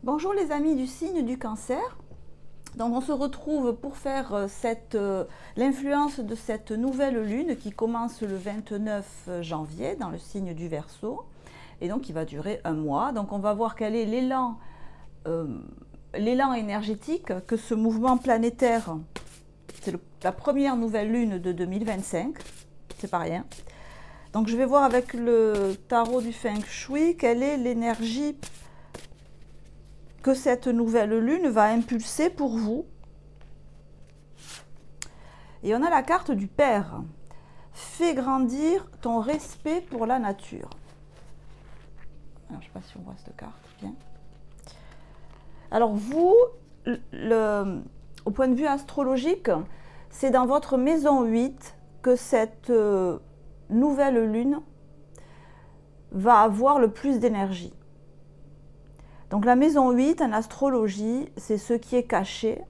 Bonjour les amis du signe du Cancer. Donc on se retrouve pour faire l'influence de cette nouvelle lune qui commence le 29 janvier dans le signe du Verseau et donc qui va durer un mois. Donc on va voir quel est l'élan énergétique que ce mouvement planétaire, c'est la première nouvelle lune de 2025, c'est pas rien. Donc je vais voir avec le tarot du Feng Shui quelle est l'énergie que cette nouvelle lune va impulser pour vous. Et on a la carte du Père. Fais grandir ton respect pour la nature. Alors, je ne sais pas si on voit cette carte bien. Alors vous, au point de vue astrologique, c'est dans votre maison 8 que cette nouvelle lune va avoir le plus d'énergie. Donc la maison 8 en astrologie, c'est ce qui est caché,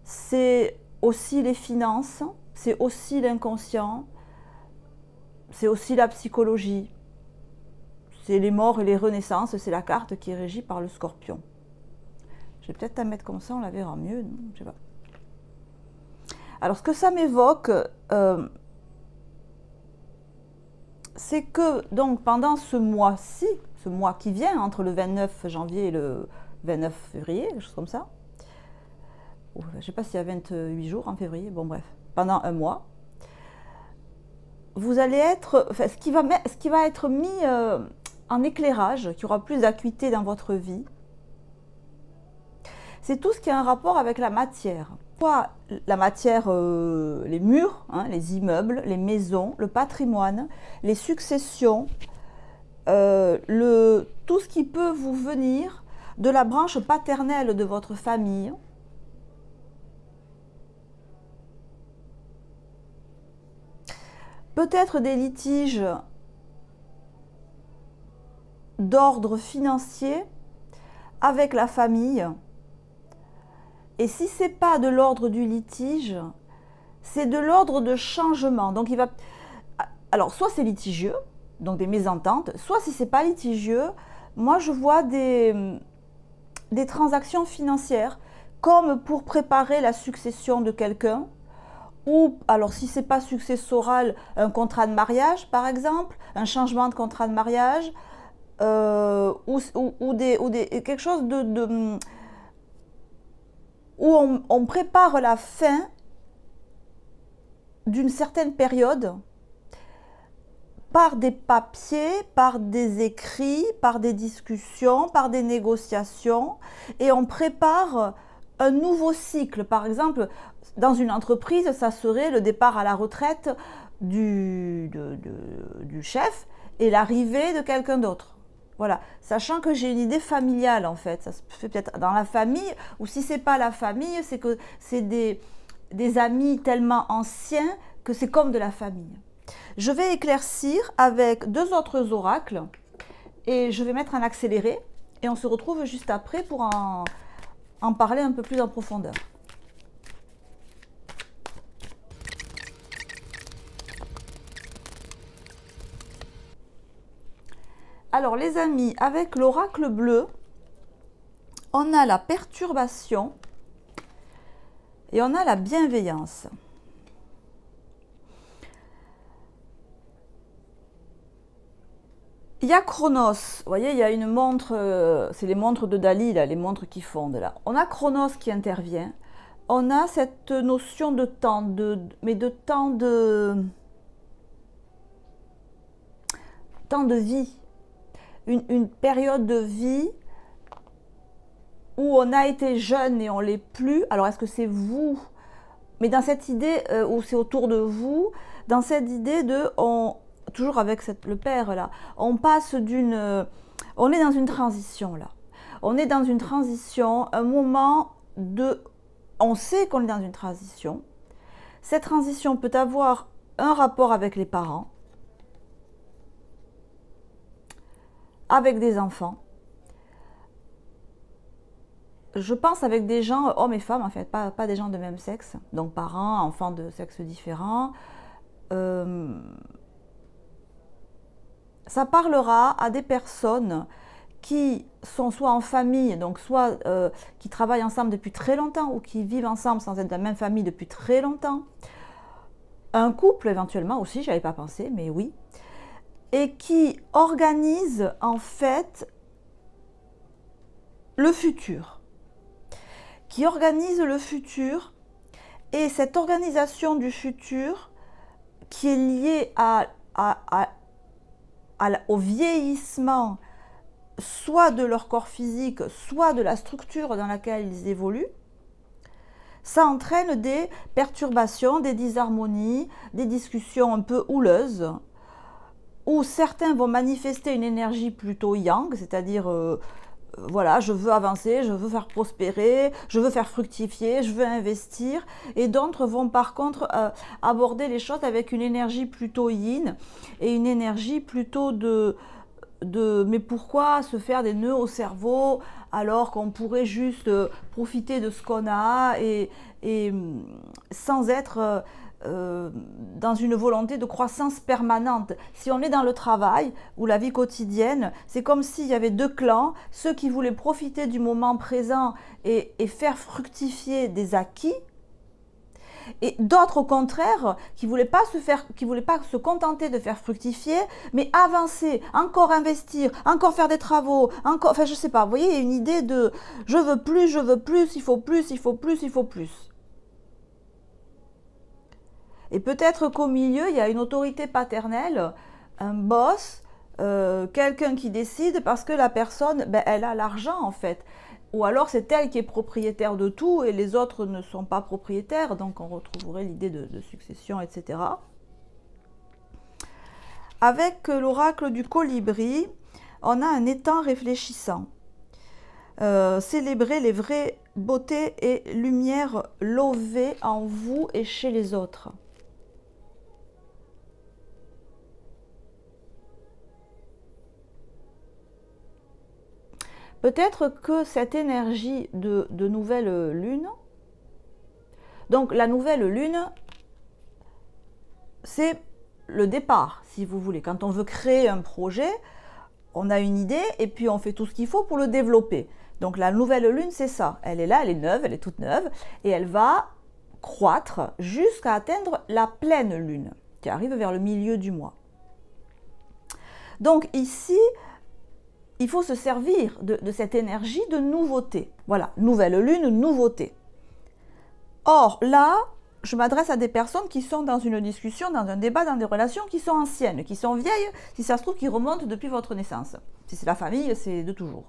c'est aussi les finances, c'est aussi l'inconscient, c'est aussi la psychologie, c'est les morts et les renaissances, c'est la carte qui est régie par le Scorpion. Je vais peut-être la mettre comme ça, on la verra mieux, non, je sais pas. Alors ce que ça m'évoque, c'est que donc pendant ce mois-ci, ce mois qui vient, entre le 29 janvier et le 29 février, quelque chose comme ça. Je ne sais pas s'il y a 28 jours en février, bon bref, pendant un mois, vous allez être, enfin, ce qui va être mis en éclairage, qui aura plus d'acuité dans votre vie, c'est tout ce qui a un rapport avec la matière. Soit la matière, les murs, hein, les immeubles, les maisons, le patrimoine, les successions, tout ce qui peut vous venir de la branche paternelle de votre famille. Peut-être des litiges d'ordre financier avec la famille. Et si ce n'est pas de l'ordre du litige, c'est de l'ordre de changement. Donc alors soit c'est litigieux, donc des mésententes, soit si ce n'est pas litigieux, moi je vois des transactions financières, comme pour préparer la succession de quelqu'un, ou alors si ce n'est pas successoral, un contrat de mariage par exemple, un changement de contrat de mariage, ou quelque chose où on prépare la fin d'une certaine période, par des papiers, par des écrits, par des discussions, par des négociations, et on prépare un nouveau cycle. Par exemple, dans une entreprise, ça serait le départ à la retraite du chef et l'arrivée de quelqu'un d'autre. Voilà, sachant que j'ai une idée familiale en fait, ça se fait peut-être dans la famille, ou si c'est pas la famille, c'est que c'est des amis tellement anciens que c'est comme de la famille. Je vais éclaircir avec deux autres oracles et je vais mettre un accéléré et on se retrouve juste après pour en parler un peu plus en profondeur. Alors les amis, avec l'oracle bleu, on a la perturbation et on a la bienveillance. Il y a Chronos, vous voyez, il y a une montre, c'est les montres de Dali, là, les montres qui fondent là. On a Chronos qui intervient, on a cette notion de temps, mais de temps de vie, une période de vie où on a été jeune et on ne l'est plus. Alors est-ce que c'est vous? Mais dans cette idée, où c'est autour de vous, dans cette idée de... toujours avec le père là, on passe on est dans une transition là. On est dans une transition, un moment on sait qu'on est dans une transition. Cette transition peut avoir un rapport avec les parents, avec des enfants. Je pense avec des gens, hommes et femmes en fait, pas des gens de même sexe, donc parents, enfants de sexe différent. Ça parlera à des personnes qui sont soit en famille, donc soit qui travaillent ensemble depuis très longtemps ou qui vivent ensemble sans être de la même famille depuis très longtemps. Un couple éventuellement aussi, je n'avais pas pensé, mais oui. Et qui organise en fait le futur. Qui organise le futur. Et cette organisation du futur qui est liée au vieillissement, soit de leur corps physique, soit de la structure dans laquelle ils évoluent, ça entraîne des perturbations, des disharmonies, des discussions un peu houleuses, où certains vont manifester une énergie plutôt yang, c'est-à-dire voilà, je veux avancer, je veux faire prospérer, je veux faire fructifier, je veux investir, et d'autres vont par contre aborder les choses avec une énergie plutôt yin et une énergie plutôt de mais pourquoi se faire des nœuds au cerveau alors qu'on pourrait juste profiter de ce qu'on a et sans être dans une volonté de croissance permanente. Si on est dans le travail ou la vie quotidienne, c'est comme s'il y avait deux clans, ceux qui voulaient profiter du moment présent et faire fructifier des acquis, et d'autres au contraire qui voulaient pas se contenter de faire fructifier, mais avancer, encore investir, encore faire des travaux, encore, enfin je sais pas, vous voyez, il y a une idée de je veux plus, il faut plus, il faut plus, il faut plus. Et peut-être qu'au milieu, il y a une autorité paternelle, un boss, quelqu'un qui décide parce que la personne, ben, elle a l'argent en fait. Ou alors c'est elle qui est propriétaire de tout et les autres ne sont pas propriétaires. Donc on retrouverait l'idée de succession, etc. Avec l'oracle du colibri, on a un étang réfléchissant. Célébrez les vraies beautés et lumières lovées en vous et chez les autres. Peut-être que cette énergie de nouvelle lune, donc la nouvelle lune, c'est le départ, si vous voulez. Quand on veut créer un projet, on a une idée et puis on fait tout ce qu'il faut pour le développer. Donc la nouvelle lune, c'est ça. Elle est là, elle est neuve, elle est toute neuve et elle va croître jusqu'à atteindre la pleine lune, qui arrive vers le milieu du mois. Donc ici, il faut se servir de cette énergie de nouveauté. Voilà, nouvelle lune, nouveauté. Or, là, je m'adresse à des personnes qui sont dans une discussion, dans un débat, dans des relations qui sont anciennes, qui sont vieilles, si ça se trouve, qui remontent depuis votre naissance. Si c'est la famille, c'est de toujours.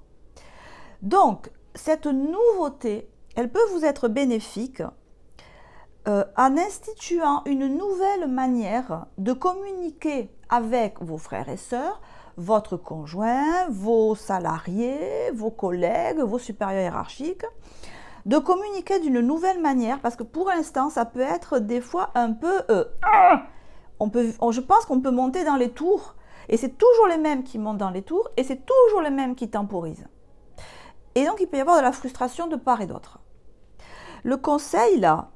Donc, cette nouveauté, elle peut vous être bénéfique en instituant une nouvelle manière de communiquer avec vos frères et sœurs, votre conjoint, vos salariés, vos collègues, vos supérieurs hiérarchiques, de communiquer d'une nouvelle manière, parce que pour l'instant, ça peut être des fois un peu... je pense qu'on peut monter dans les tours, et c'est toujours les mêmes qui montent dans les tours, et c'est toujours les mêmes qui temporisent. Et donc, il peut y avoir de la frustration de part et d'autre. Le conseil, là,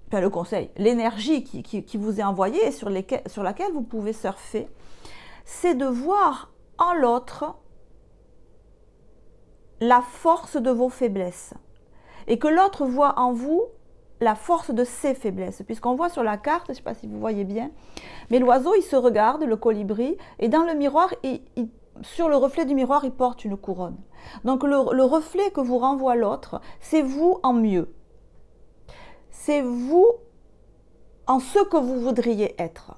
enfin le conseil, l'énergie qui vous est envoyée et sur laquelle vous pouvez surfer, c'est de voir en l'autre la force de vos faiblesses et que l'autre voit en vous la force de ses faiblesses. Puisqu'on voit sur la carte, je ne sais pas si vous voyez bien, mais l'oiseau, il se regarde, le colibri, et dans le miroir, sur le reflet du miroir, il porte une couronne. Donc le reflet que vous renvoie l'autre, c'est vous en mieux. C'est vous en ce que vous voudriez être.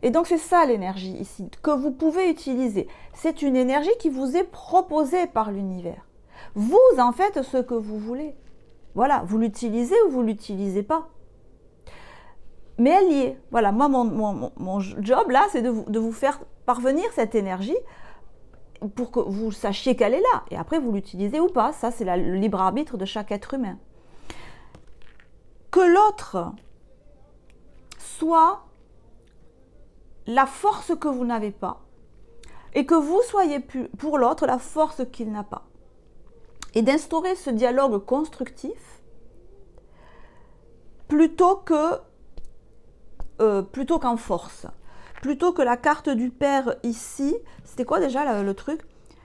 Et donc c'est ça l'énergie ici, que vous pouvez utiliser. C'est une énergie qui vous est proposée par l'univers. Vous en faites ce que vous voulez. Voilà, vous l'utilisez ou vous ne l'utilisez pas. Mais elle y est. Voilà, moi mon job là, c'est de vous faire parvenir cette énergie pour que vous sachiez qu'elle est là. Et après, vous l'utilisez ou pas. Ça, c'est le libre arbitre de chaque être humain. Que l'autre soit la force que vous n'avez pas et que vous soyez pour l'autre la force qu'il n'a pas. Et d'instaurer ce dialogue constructif plutôt qu'en force, plutôt que la carte du père ici. C'était quoi déjà le truc?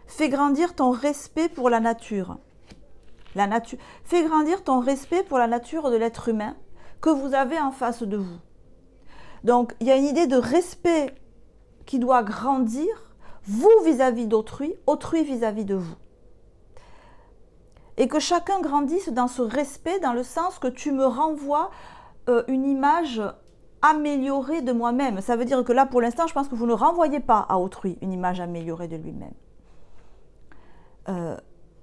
Fais grandir ton respect pour la nature. La nature. Fais grandir ton respect pour la nature de l'être humain que vous avez en face de vous. Donc, il y a une idée de respect qui doit grandir, vous vis-à-vis d'autrui, autrui vis-à-vis de vous. Et que chacun grandisse dans ce respect, dans le sens que tu me renvoies une image améliorée de moi-même. Ça veut dire que là, pour l'instant, je pense que vous ne renvoyez pas à autrui une image améliorée de lui-même.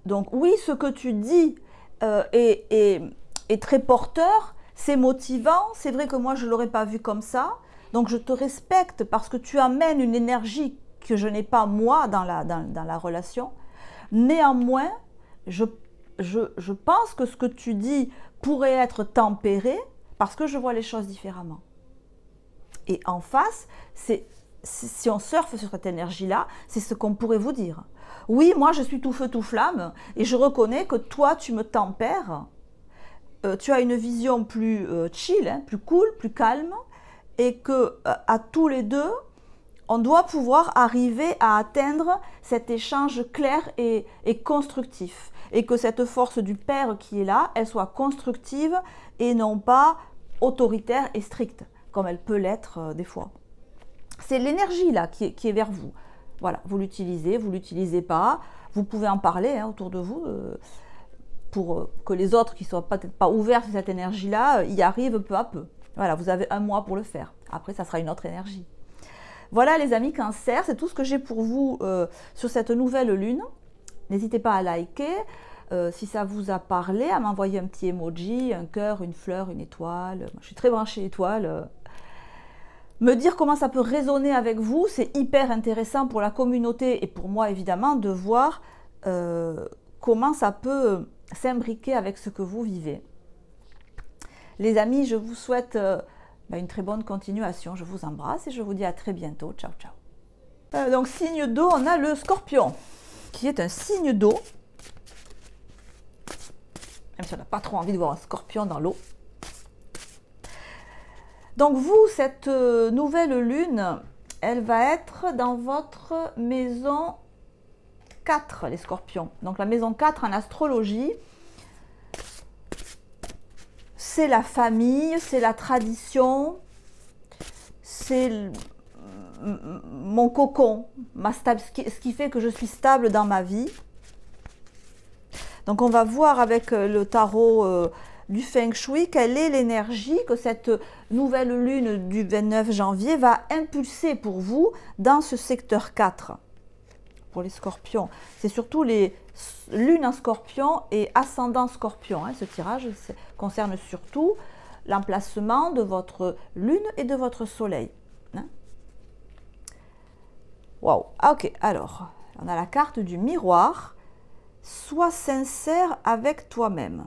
Donc oui, ce que tu dis est très porteur, c'est motivant, c'est vrai que moi je ne l'aurais pas vu comme ça, donc je te respecte parce que tu amènes une énergie que je n'ai pas moi dans la relation. Néanmoins, je pense que ce que tu dis pourrait être tempéré parce que je vois les choses différemment. Et en face, si on surfe sur cette énergie-là, c'est ce qu'on pourrait vous dire. Oui, moi je suis tout feu, tout flamme, et je reconnais que toi tu me tempères, tu as une vision plus chill, hein, plus cool, plus calme, et que à tous les deux, on doit pouvoir arriver à atteindre cet échange clair et constructif. Et que cette force du père qui est là, elle soit constructive et non pas autoritaire et stricte, comme elle peut l'être des fois. C'est l'énergie là qui est vers vous. Voilà, vous l'utilisez pas, vous pouvez en parler hein, autour de vous pour que les autres qui ne soient peut-être pas ouverts sur cette énergie-là y arrivent peu à peu. Voilà, vous avez un mois pour le faire. Après, ça sera une autre énergie. Voilà les amis Cancer, c'est tout ce que j'ai pour vous sur cette nouvelle lune. N'hésitez pas à liker, si ça vous a parlé, à m'envoyer un petit emoji, un cœur, une fleur, une étoile. Moi, je suis très branchée étoile. Me dire comment ça peut résonner avec vous, c'est hyper intéressant pour la communauté et pour moi évidemment de voir comment ça peut s'imbriquer avec ce que vous vivez. Les amis, je vous souhaite une très bonne continuation. Je vous embrasse et je vous dis à très bientôt. Ciao, ciao. Donc signe d'eau, on a le Scorpion, qui est un signe d'eau. Même si on n'a pas trop envie de voir un Scorpion dans l'eau. Donc vous, cette nouvelle lune, elle va être dans votre maison 4, les Scorpions. Donc la maison 4 en astrologie, c'est la famille, c'est la tradition, c'est mon cocon, ce qui fait que je suis stable dans ma vie. Donc on va voir avec le tarot du Feng Shui quelle est l'énergie que cette nouvelle lune du 29 janvier va impulser pour vous dans ce secteur 4. Pour les Scorpions, c'est surtout les lunes en Scorpion et ascendant Scorpion. Hein. Ce tirage concerne surtout l'emplacement de votre lune et de votre soleil. Hein. Waouh. Ok, alors, on a la carte du miroir. Sois sincère avec toi-même.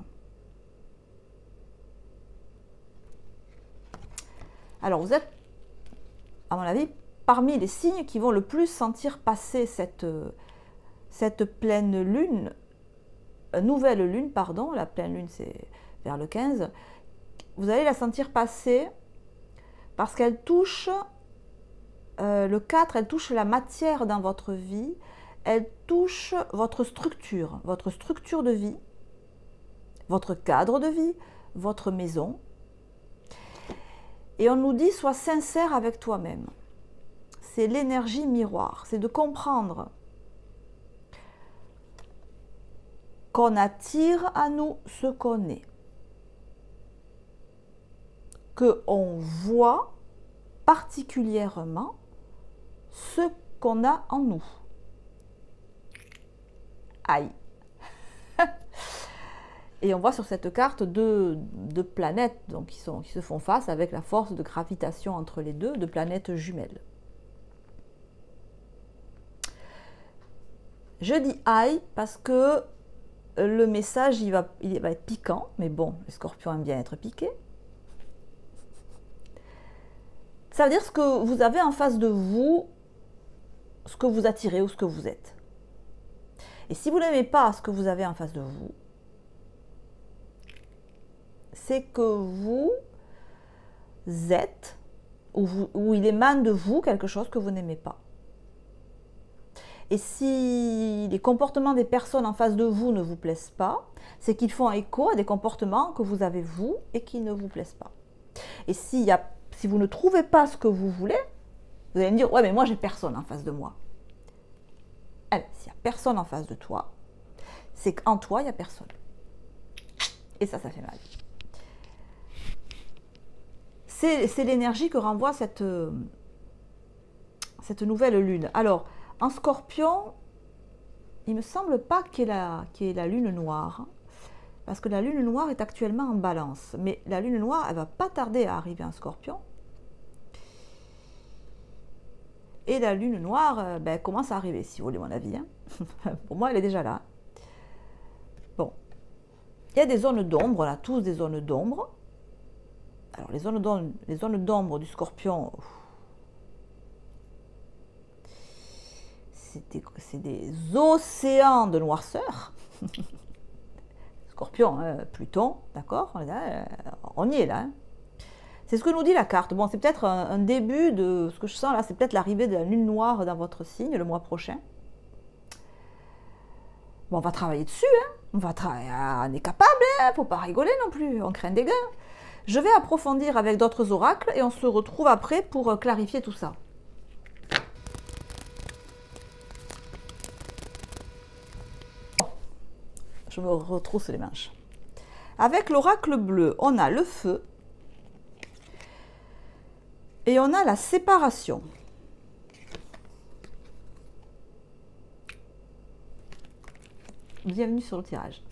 Alors, vous êtes, à mon avis, parmi les signes qui vont le plus sentir passer cette pleine lune, nouvelle lune, pardon, la pleine lune c'est vers le 15, vous allez la sentir passer parce qu'elle touche, le 4, elle touche la matière dans votre vie, elle touche votre structure de vie, votre cadre de vie, votre maison. Et on nous dit, sois sincère avec toi-même. C'est l'énergie miroir, c'est de comprendre qu'on attire à nous ce qu'on est. Qu'on voit particulièrement ce qu'on a en nous. Aïe. Et on voit sur cette carte deux planètes donc, qui se font face avec la force de gravitation entre les deux, de planètes jumelles. Je dis aïe parce que le message il va être piquant, mais bon, les Scorpions aiment bien être piqués. Ça veut dire ce que vous avez en face de vous, ce que vous attirez ou ce que vous êtes. Et si vous n'aimez pas ce que vous avez en face de vous, c'est que vous êtes où il émane de vous quelque chose que vous n'aimez pas. Et si les comportements des personnes en face de vous ne vous plaisent pas, c'est qu'ils font écho à des comportements que vous avez vous et qui ne vous plaisent pas. Et si vous ne trouvez pas ce que vous voulez, vous allez me dire, ouais, mais moi j'ai personne en face de moi. Alors, s'il n'y a personne en face de toi, c'est qu'en toi, il n'y a personne. Et ça fait mal. C'est l'énergie que renvoie cette nouvelle lune. Alors, en Scorpion, il ne me semble pas qu'il y ait la lune noire, parce que la lune noire est actuellement en Balance. Mais la lune noire, elle ne va pas tarder à arriver en Scorpion. Et la lune noire, elle commence à arriver, si vous voulez mon avis. Hein. Pour moi, elle est déjà là. Bon. Il y a des zones d'ombre, on a tous des zones d'ombre. Alors, les zones d'ombre du Scorpion, c'est des océans de noirceur. Scorpion, Pluton, d'accord, on y est là. Hein. C'est ce que nous dit la carte. Bon, c'est peut-être un début de ce que je sens là, c'est peut-être l'arrivée de la lune noire dans votre signe le mois prochain. Bon, on va travailler dessus, hein. On est capable, hein. Faut pas rigoler non plus, on craint des gains. Je vais approfondir avec d'autres oracles et on se retrouve après pour clarifier tout ça. Je me retrousse les manches. Avec l'oracle bleu, on a le feu et on a la séparation. Bienvenue sur le tirage.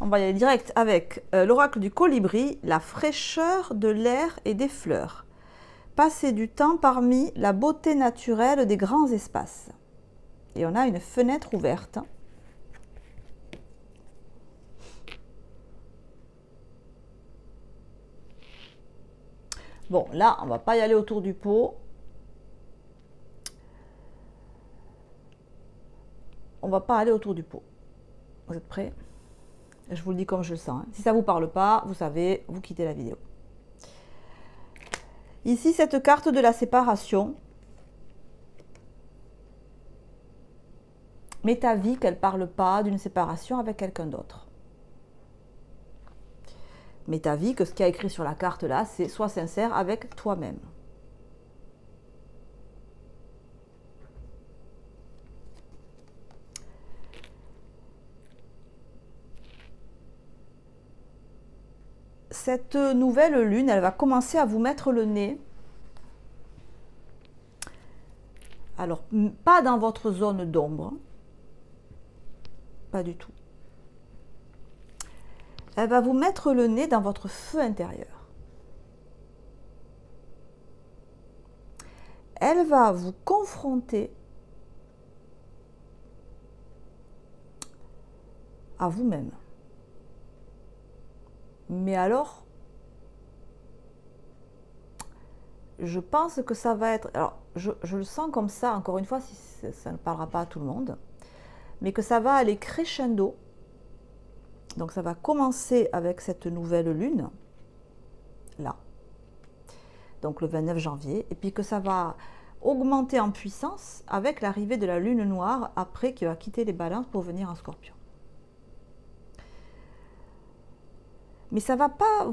On va y aller direct avec l'oracle du colibri, la fraîcheur de l'air et des fleurs. Passer du temps parmi la beauté naturelle des grands espaces. Et on a une fenêtre ouverte. Bon, là, on ne va pas y aller autour du pot. On ne va pas aller autour du pot. Vous êtes prêts? Je vous le dis comme je le sens. Hein. Si ça ne vous parle pas, vous savez, vous quittez la vidéo. Ici, cette carte de la séparation. Mais ta vie qu'elle ne parle pas d'une séparation avec quelqu'un d'autre. Mais ta vie que ce qui a écrit sur la carte là, c'est sois sincère avec toi-même. Cette nouvelle lune, elle va commencer à vous mettre le nez. Alors, pas dans votre zone d'ombre. Pas du tout. Elle va vous mettre le nez dans votre feu intérieur. Elle va vous confronter à vous-même. Mais alors, je pense que ça va être... Alors, je le sens comme ça, encore une fois, si ça ne parlera pas à tout le monde, mais que ça va aller crescendo. Donc, ça va commencer avec cette nouvelle lune, là, donc le 29 janvier, et puis que ça va augmenter en puissance avec l'arrivée de la lune noire, après qui va quitter les balances pour venir en Scorpion. Mais ça va pas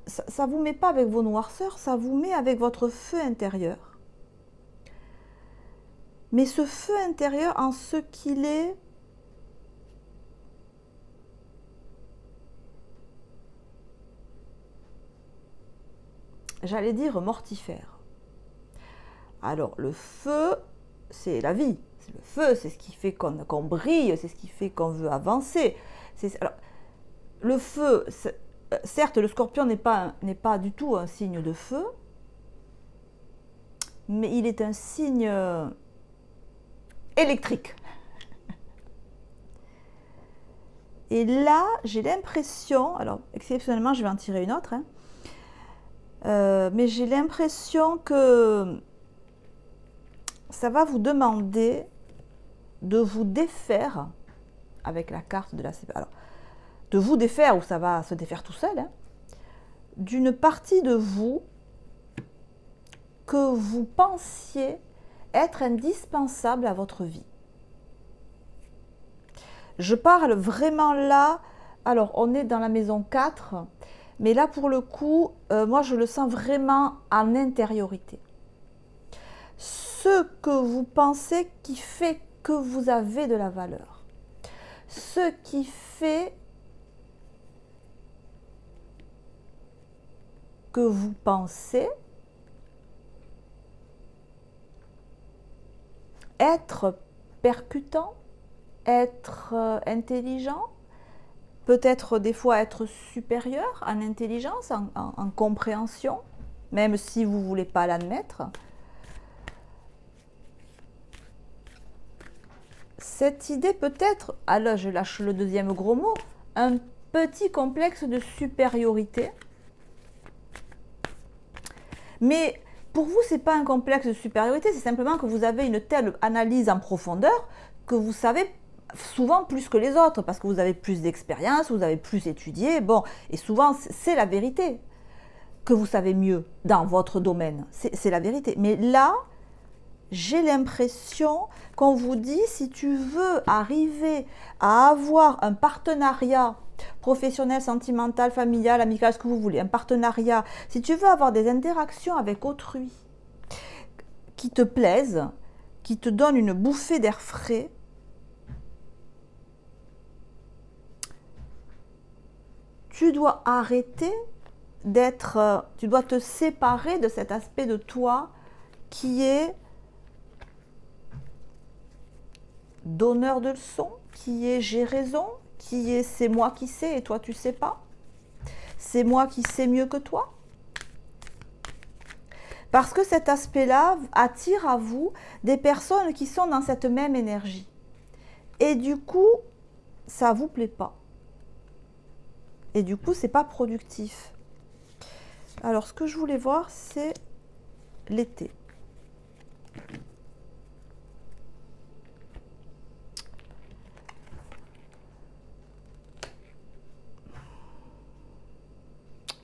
ça vous met pas avec vos noirceurs, ça vous met avec votre feu intérieur. Mais ce feu intérieur, en ce qu'il est, j'allais dire mortifère. Alors le feu, c'est la vie. Le feu, c'est ce qui fait qu'on brille, c'est ce qui fait qu'on veut avancer. Alors, le feu, certes, le Scorpion n'est pas du tout un signe de feu, mais il est un signe électrique. Et là, j'ai l'impression, alors exceptionnellement, je vais en tirer une autre, hein, mais j'ai l'impression que ça va vous demander de vous défaire avec la carte de la séparation. De vous défaire, ou ça va se défaire tout seul, hein, d'une partie de vous que vous pensiez être indispensable à votre vie. Je parle vraiment là, alors on est dans la maison 4, mais là pour le coup, moi je le sens vraiment en intériorité. Ce que vous pensez qui fait que vous avez de la valeur. Ce qui fait que vous pensez être percutant, être intelligent, peut-être des fois être supérieur en intelligence, en compréhension, même si vous ne voulez pas l'admettre. Cette idée peut-être, alors je lâche le deuxième gros mot, un petit complexe de supériorité. Mais pour vous, ce n'est pas un complexe de supériorité, c'est simplement que vous avez une telle analyse en profondeur que vous savez souvent plus que les autres, parce que vous avez plus d'expérience, vous avez plus étudié, bon, et souvent c'est la vérité, que vous savez mieux dans votre domaine, c'est la vérité. Mais là, j'ai l'impression qu'on vous dit, si tu veux arriver à avoir un partenariat professionnel, sentimental, familial, amical, ce que vous voulez, un partenariat, si tu veux avoir des interactions avec autrui qui te plaisent, qui te donnent une bouffée d'air frais, tu dois arrêter d'être, tu dois te séparer de cet aspect de toi qui est donneur de leçons, qui est j'ai raison, qui est c'est moi qui sais et toi tu sais pas, c'est moi qui sais mieux que toi. Parce que cet aspect-là attire à vous des personnes qui sont dans cette même énergie. Et du coup, ça ne vous plaît pas. Et du coup, ce n'est pas productif. Alors, ce que je voulais voir, c'est l'été.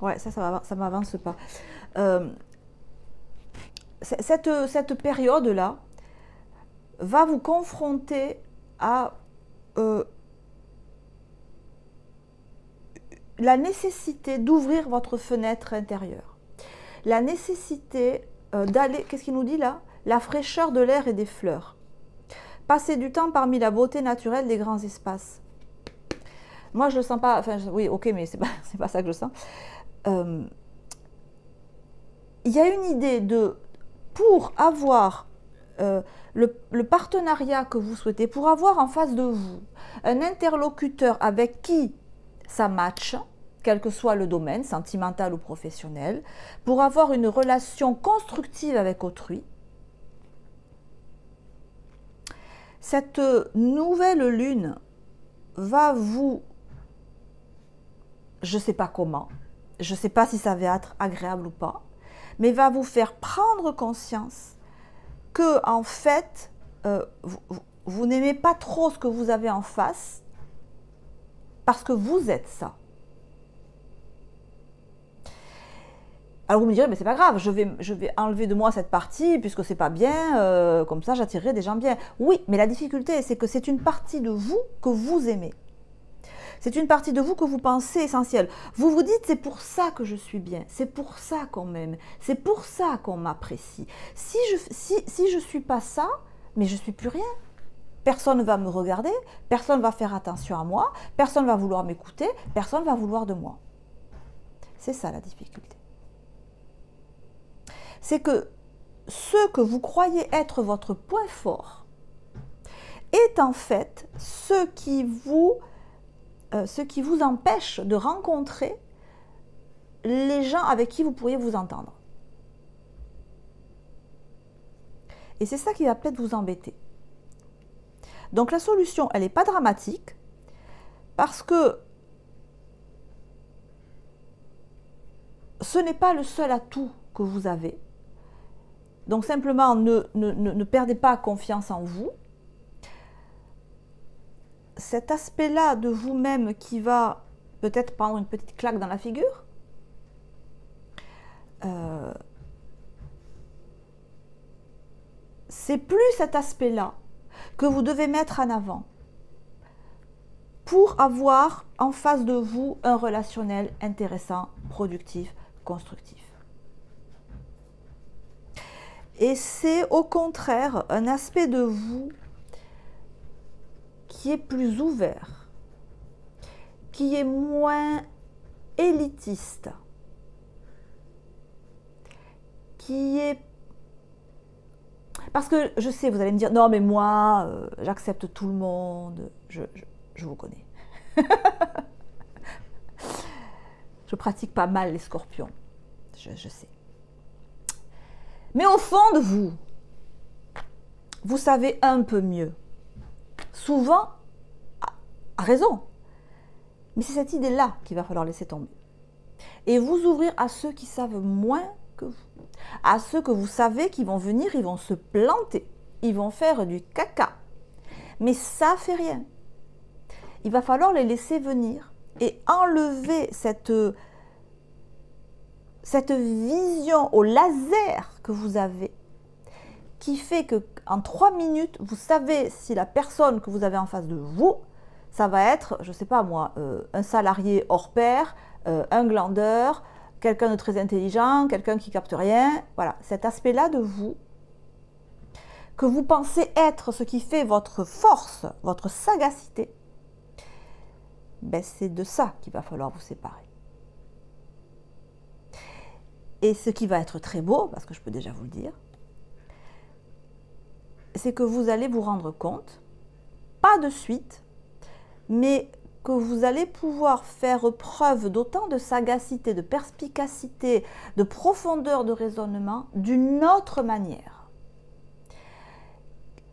Ouais, ça m'avance pas. Cette période-là va vous confronter à la nécessité d'ouvrir votre fenêtre intérieure. La nécessité d'aller, qu'est-ce qu'il nous dit là? La fraîcheur de l'air et des fleurs. Passer du temps parmi la beauté naturelle des grands espaces. Moi, je le sens pas, enfin, oui, ok, mais c'est pas ça que je sens. Il y a une idée de, pour avoir le partenariat que vous souhaitez, pour avoir en face de vous un interlocuteur avec qui ça match, quel que soit le domaine, sentimental ou professionnel, pour avoir une relation constructive avec autrui, cette nouvelle lune va vous, je ne sais pas comment, je ne sais pas si ça va être agréable ou pas, mais va vous faire prendre conscience que en fait, vous n'aimez pas trop ce que vous avez en face parce que vous êtes ça. Alors vous me direz, mais c'est pas grave, je vais enlever de moi cette partie puisque c'est pas bien, comme ça j'attirerai des gens bien. Oui, mais la difficulté, c'est que c'est une partie de vous que vous aimez. C'est une partie de vous que vous pensez essentielle. Vous vous dites, c'est pour ça que je suis bien, c'est pour ça qu'on m'aime, c'est pour ça qu'on m'apprécie. Si je ne suis pas ça, mais je ne suis plus rien. Personne ne va me regarder, personne ne va faire attention à moi, personne ne va vouloir m'écouter, personne ne va vouloir de moi. C'est ça la difficulté. C'est que ce que vous croyez être votre point fort est en fait ce qui vous empêche de rencontrer les gens avec qui vous pourriez vous entendre. Et c'est ça qui va peut-être vous embêter. Donc la solution, elle n'est pas dramatique, parce que ce n'est pas le seul atout que vous avez. Donc simplement, ne perdez pas confiance en vous. Cet aspect-là de vous-même qui va peut-être prendre une petite claque dans la figure, c'est plus cet aspect-là que vous devez mettre en avant pour avoir en face de vous un relationnel intéressant, productif, constructif. Et c'est au contraire un aspect de vous qui est plus ouvert, qui est moins élitiste, qui est... Parce que je sais, vous allez me dire, non mais moi, j'accepte tout le monde, je vous connais. Je pratique pas mal les scorpions, je sais. Mais au fond de vous, vous savez un peu mieux. Souvent, à raison. Mais c'est cette idée-là qu'il va falloir laisser tomber. Et vous ouvrir à ceux qui savent moins que vous. À ceux que vous savez qui vont venir, ils vont se planter. Ils vont faire du caca. Mais ça fait rien. Il va falloir les laisser venir et enlever cette vision au laser que vous avez, qui fait qu'en 3 minutes, vous savez si la personne que vous avez en face de vous, ça va être, je ne sais pas moi, un salarié hors pair, un glandeur, quelqu'un de très intelligent, quelqu'un qui capte rien. Voilà, cet aspect-là de vous, que vous pensez être ce qui fait votre force, votre sagacité, ben c'est de ça qu'il va falloir vous séparer. Et ce qui va être très beau, parce que je peux déjà vous le dire, c'est que vous allez vous rendre compte, pas de suite, mais que vous allez pouvoir faire preuve d'autant de sagacité, de perspicacité, de profondeur de raisonnement d'une autre manière.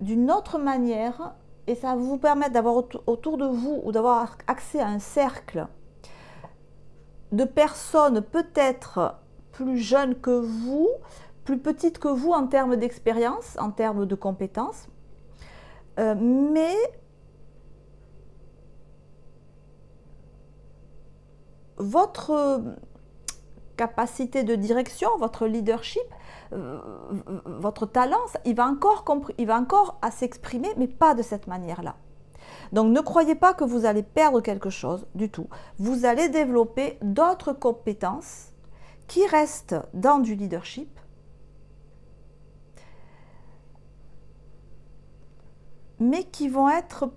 D'une autre manière, et ça va vous permettre d'avoir autour de vous ou d'avoir accès à un cercle de personnes peut-être plus jeunes que vous, plus petites que vous en termes d'expérience, en termes de compétences, mais votre capacité de direction, votre leadership, votre talent, il va encore à s'exprimer, mais pas de cette manière-là. Donc ne croyez pas que vous allez perdre quelque chose du tout. Vous allez développer d'autres compétences qui restent dans du leadership, mais qui vont être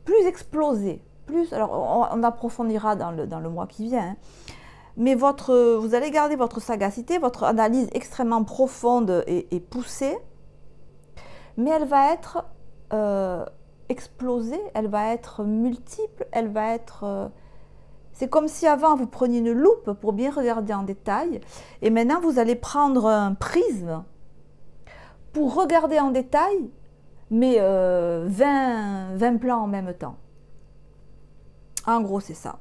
plus explosées. Alors on approfondira dans le mois qui vient, hein. Mais vous allez garder votre sagacité, votre analyse extrêmement profonde et poussée, mais elle va être explosée, elle va être multiple, elle va être... c'est comme si avant vous preniez une loupe pour bien regarder en détail, et maintenant vous allez prendre un prisme pour regarder en détail, mais 20 plans en même temps. En gros, c'est ça.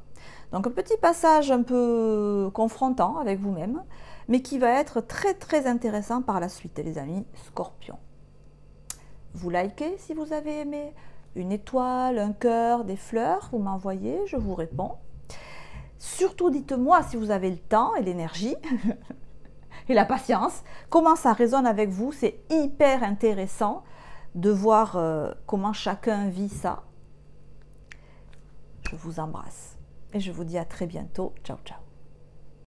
Donc un petit passage un peu confrontant avec vous-même, mais qui va être très très intéressant par la suite, les amis Scorpions. Vous likez si vous avez aimé, une étoile, un cœur, des fleurs, vous m'envoyez, je vous réponds. Surtout dites-moi si vous avez le temps et l'énergie et la patience, comment ça résonne avec vous. C'est hyper intéressant de voir comment chacun vit ça. Je vous embrasse et je vous dis à très bientôt. Ciao, ciao.